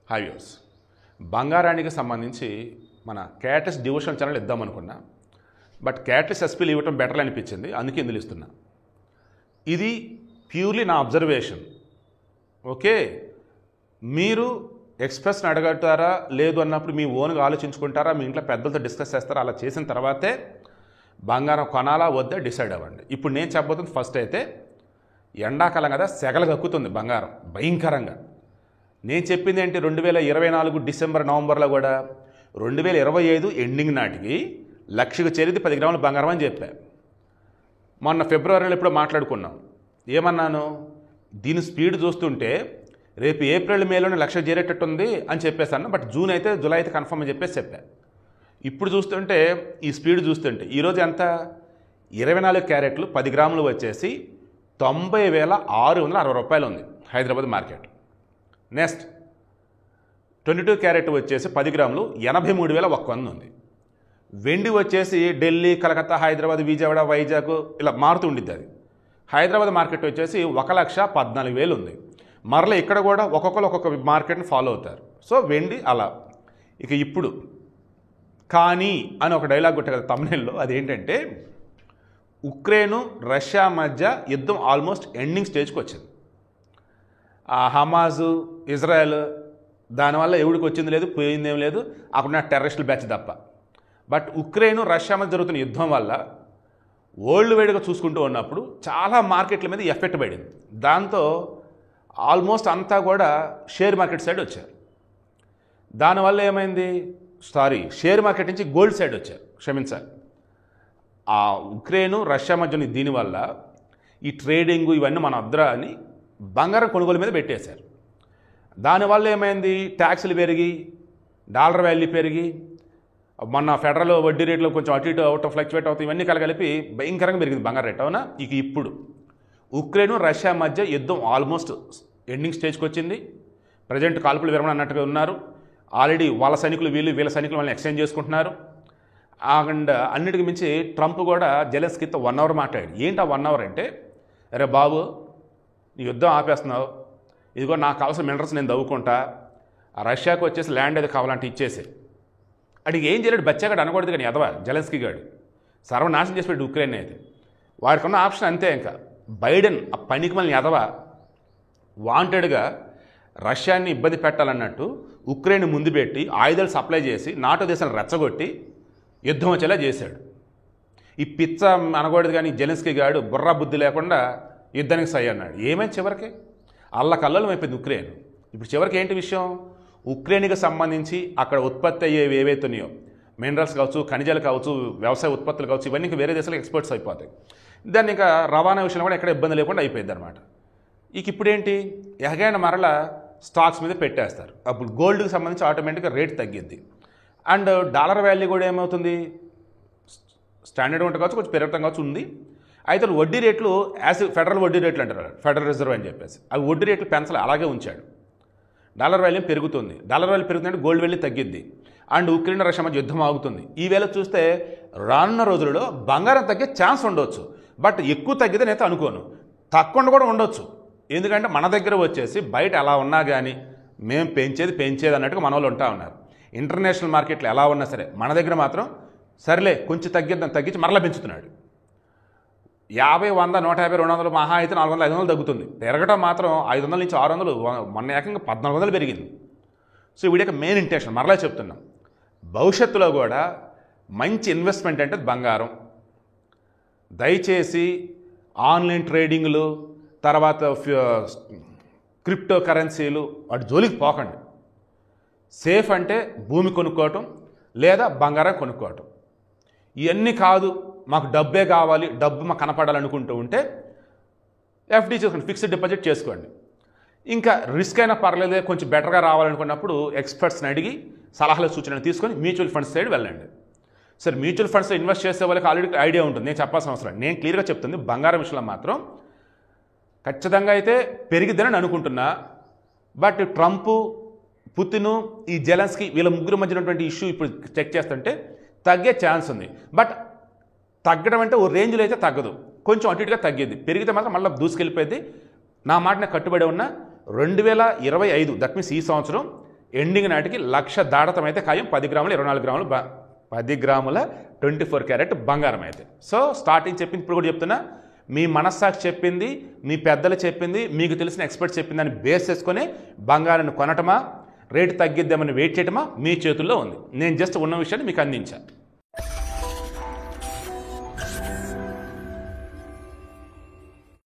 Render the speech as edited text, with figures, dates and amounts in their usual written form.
Hi viewers, బంగారానికి సంబంధించి మన క్యాటస్ డివోషన్ ఛానల్ ఇద్దామనుకున్నా. బట్ క్యాటస్ ఎస్పీలు ఇవ్వటం బెటర్ అనిపించింది, అందుకే ఇందులో ఇస్తున్నా. ఇది ప్యూర్లీ నా అబ్జర్వేషన్. ఓకే, మీరు ఎక్స్ప్రెస్ని అడగటారా లేదు అన్నప్పుడు మీ ఓన్గా ఆలోచించుకుంటారా, మీ ఇంట్లో పెద్దలతో డిస్కస్ చేస్తారా? అలా చేసిన తర్వాతే బంగారం కొనాలా వద్దా డిసైడ్ అవ్వండి. ఇప్పుడు నేను చెప్పబోతుంది ఫస్ట్ అయితే, ఎండాకాలం కదా, సెగలు కక్కుతుంది బంగారం భయంకరంగా. నేను చెప్పింది ఏంటి, 2024 డిసెంబర్ నవంబర్లో కూడా 2025 ఎండింగ్ నాటికి లక్షకు చేరిది 10 గ్రాముల బంగారం అని చెప్పా. మొన్న ఫిబ్రవరిలో ఎప్పుడో మాట్లాడుకున్నాం. ఏమన్నాను, దీని స్పీడ్ చూస్తుంటే రేపు ఏప్రిల్ మేలోనే లక్షకు చేరేటట్టుంది అని చెప్పేసాను. బట్ జూన్ అయితే జూలై అయితే కన్ఫర్మ్ అని చెప్పేసి చెప్పా. ఇప్పుడు చూస్తుంటే ఈ స్పీడ్ చూస్తుంటే ఈరోజు ఎంత, 24 క్యారెట్లు 10 గ్రాములు వచ్చేసి 90,660 రూపాయలు ఉంది హైదరాబాద్ మార్కెట్. నెక్స్ట్ 22 క్యారెట్ వచ్చేసి 10 గ్రాములు 83,100 ఉంది. వెండి వచ్చేసి ఢిల్లీ, కలకత్తా, హైదరాబాద్, విజయవాడ, వైజాగ్ ఇలా మారుతూ ఉండిద్ది. అది హైదరాబాద్ మార్కెట్ వచ్చేసి 1,14,000 ఉంది. మరలా ఇక్కడ కూడా ఒక్కొక్కరు ఒక్కొక్క మార్కెట్ని ఫాలో అవుతారు. సో వెండి అలా. ఇక ఇప్పుడు కానీ అని ఒక డైలాగ్ కొట్టే కదా తమిళంలో, అదేంటంటే ఉక్రెయిన్ రష్యా మధ్య యుద్ధం ఆల్మోస్ట్ ఎండింగ్ స్టేజ్కి వచ్చింది. ఆ హమాజు ఇజ్రాయెల్ దానివల్ల ఎవడికి వచ్చింది లేదు, పోయిందేం లేదు, అక్కడున్న టెర్రరిస్టుల బ్యాచ్ తప్ప. బట్ ఉక్రెయిన్ రష్యా మధ్య జరుగుతున్న యుద్ధం వల్ల వరల్డ్ వైడ్గా చూసుకుంటూ ఉన్నప్పుడు చాలా మార్కెట్ల మీద ఎఫెక్ట్ పడింది. దాంతో ఆల్మోస్ట్ అంతా కూడా షేర్ మార్కెట్ సైడ్ వచ్చారు. దానివల్ల ఏమైంది, షేర్ మార్కెట్ నుంచి గోల్డ్ సైడ్ వచ్చారు, క్షమించాలి. ఆ ఉక్రెయిన్ రష్యా మధ్య దీనివల్ల ఈ ట్రేడింగ్ ఇవన్నీ మన అద్రా అని బంగారం కొనుగోలు మీద పెట్టేశారు. దానివల్ల ఏమైంది, ట్యాక్సులు పెరిగి డాలర్ వాల్యూ పెరిగి మొన్న ఫెడరల్ వడ్డీ రేట్లో కొంచెం అటు ఇటు అవుట్ ఫ్లక్చువేట్ అవుతాయి, ఇవన్నీ కలిపి భయంకరంగా పెరిగింది బంగారం రేట్. అవునా? ఇక ఇప్పుడు ఉక్రెయిన్ రష్యా మధ్య యుద్ధం ఆల్మోస్ట్ ఎండింగ్ స్టేజ్కి వచ్చింది. ప్రజెంట్ కాల్పులు విరమణ అన్నట్టుగా ఉన్నారు. ఆల్రెడీ వాళ్ళ సైనికులు వీళ్ళ సైనికులు వాళ్ళని ఎక్స్చేంజ్ చేసుకుంటున్నారు. అండ్ అన్నిటికి మించి ట్రంప్ కూడా జెలెన్స్కీతో 1 అవర్ మాట్లాడాడు. ఏంటి ఆ 1 అవర్ అంటే, అరే బాబు నీ యుద్ధం ఆపేస్తున్నావు, ఇదిగో నాకు కావాల్సిన మినరల్స్ నేను దవ్వుకుంటా, ఆ రష్యాకు వచ్చేసి ల్యాండ్ ఏది కావాలంటే ఇచ్చేసి. అడిగి ఏం చేయలేడు, బచ్చాగాడు అనకూడదు కానీ ఎదవా జెలెన్స్కీ గాడు సర్వనాశనం చేసి పెట్టాడు ఉక్రెయిన్ అయితే. వాడికి ఉన్న ఆప్షన్ అంతే. ఇంకా బైడెన్ ఆ పనికి మళ్ళీ ఎదవా వాంటెడ్గా రష్యాని ఇబ్బంది పెట్టాలన్నట్టు ఉక్రెయిన్ ముందు పెట్టి ఆయుధాలు సప్లై చేసి నాటో దేశాలను రెచ్చగొట్టి యుద్ధం వచ్చేలా చేశాడు. ఈ పిచ్చ అనకూడదు కానీ జెలెన్స్కీ గాడు బుర్రా బుద్ధి లేకుండా యుద్ధానికి సై అన్నాడు. ఏమైంది చివరికి, అల్లకల్లోలం అయిపోయింది ఉక్రెయిన్. ఇప్పుడు చివరికి ఏంటి విషయం, ఉక్రెయిన్కి సంబంధించి అక్కడ ఉత్పత్తి అయ్యేవి ఏవైతున్నాయో మినరల్స్ కావచ్చు, ఖనిజాలు కావచ్చు, వ్యవసాయ ఉత్పత్తులు కావచ్చు, ఇవన్నీ ఇంకా వేరే దేశాలకు ఎక్స్పోర్ట్స్ అయిపోతాయి. దాన్ని ఇంకా రవాణా విషయంలో కూడా ఎక్కడ ఇబ్బంది లేకుండా అయిపోయింది అనమాట. ఇక ఇప్పుడు ఏంటి, ఎగైన మరలా స్టాక్స్ మీద పెట్టేస్తారు. అప్పుడు గోల్డ్కి సంబంధించి ఆటోమేటిక్గా రేట్ తగ్గిద్ది. అండ్ డాలర్ వాల్యూ కూడా ఏమవుతుంది, స్టాండర్డ్ ఉంటే కావచ్చు, కొంచెం పెరగటం కావచ్చు ఉంది. అయితే వడ్డీ రేట్లు ఫెడరల్ వడ్డీ రేట్లు అంటారు, ఫెడరల్ రిజర్వ్ అని చెప్పేసి, అవి వడ్డీ రేట్లు పెంచాలి అలాగే ఉంచాడు. డాలర్ వాల్యూ పెరుగుతుంది. డాలర్ వాల్యూ పెరుగుతుందంటే గోల్డ్ వాల్యూ తగ్గిద్ది. అండ్ ఉక్రెయిన్ రష్యా మధ్య యుద్ధం ఆగుతుంది. ఈ వేళ చూస్తే రానున్న రోజులలో బంగారం తగ్గే ఛాన్స్ ఉండొచ్చు. బట్ ఎక్కువ తగ్గితే నేనైతే అనుకోను, తక్కువ కూడా ఉండొచ్చు. ఎందుకంటే మన దగ్గర వచ్చేసి బయట ఎలా ఉన్నా కానీ మేము పెంచేది అన్నట్టుగా మన వాళ్ళు ఉంటా ఉన్నారు. ఇంటర్నేషనల్ మార్కెట్లు ఎలా ఉన్నా సరే మన దగ్గర మాత్రం సరేలే కొంచెం తగ్గించి మరలా పెంచుతున్నాడు. 50, 100, 150, 200 మహా అయితే 400, 500 తగ్గుతుంది. పెరగటం మాత్రం 500 నుంచి 600, మొన్న ఏకంగా 1400 పెరిగింది. సో వీడికి మెయిన్ ఇంటెన్షన్ మరలా చెప్తున్నాం, భవిష్యత్తులో కూడా మంచి ఇన్వెస్ట్మెంట్ అంటే బంగారం. దయచేసి ఆన్లైన్ ట్రేడింగ్లు, తర్వాత క్రిప్టో కరెన్సీలు వాటి జోలికి పోకండి. సేఫ్ అంటే భూమి కొనుక్కోవటం లేదా బంగారం కొనుక్కోవటం. ఇవన్నీ కాదు, మాకు డబ్బే కావాలి, డబ్బు మాకు కనపడాలనుకుంటూ ఉంటే ఎఫ్డీ చేసుకోండి, ఫిక్స్డ్ డిపాజిట్ చేసుకోండి. ఇంకా రిస్క్ అయినా పర్లేదే, కొంచెం బెటర్గా రావాలనుకున్నప్పుడు ఎక్స్పర్ట్స్ని అడిగి సలహాలు సూచనలు తీసుకొని మ్యూచువల్ ఫండ్స్ సైడ్ వెళ్ళండి. సరే, మ్యూచువల్ ఫండ్స్లో ఇన్వెస్ట్ చేసే వాళ్ళకి ఆల్రెడీ ఐడియా ఉంటుంది, నేను చెప్పాల్సిన అవసరం. నేను క్లియర్గా చెప్తుంది, బంగారం విషయంలో మాత్రం ఖచ్చితంగా అయితే పెరిగిద్దని అనుకుంటున్నా. బట్ ట్రంప్, పుతిన్, ఈ జెలెన్స్కీ వీళ్ళ ముగ్గురు మధ్య ఉన్నటువంటి ఇష్యూ ఇప్పుడు చెక్ చేస్తుంటే తగ్గే ఛాన్స్ ఉంది. బట్ తగ్గడం అంటే ఓ రేంజ్లో అయితే తగ్గదు, కొంచెం అటు ఇటుగా తగ్గేది. పెరిగితే మాత్రం మళ్ళీ దూసుకెళ్ళిపోయింది. నా మాట నేను కట్టుబడి ఉన్న 2025 దట్ మీన్స్ ఈ సంవత్సరం ఎండింగ్ నాటికి 1,00,000 దాటతం అయితే ఖాయం. 10 గ్రాములు 24 గ్రాములు 10 గ్రాముల 24 క్యారెట్ బంగారం అయితే. సో స్టార్టింగ్ చెప్పింది ఇప్పుడు కూడా చెప్తున్నా, మీ మనస్సాక్షి చెప్పింది, మీ పెద్దలు చెప్పింది, మీకు తెలిసిన ఎక్స్పర్ట్ చెప్పిందని బేస్ చేసుకొని బంగారాన్ని కొనటమా, రేటు తగ్గిద్దామని వెయిట్ చేయటమా మీ చేతుల్లో ఉంది. నేను జస్ట్ ఉన్న విషయాన్ని మీకు అందించాను.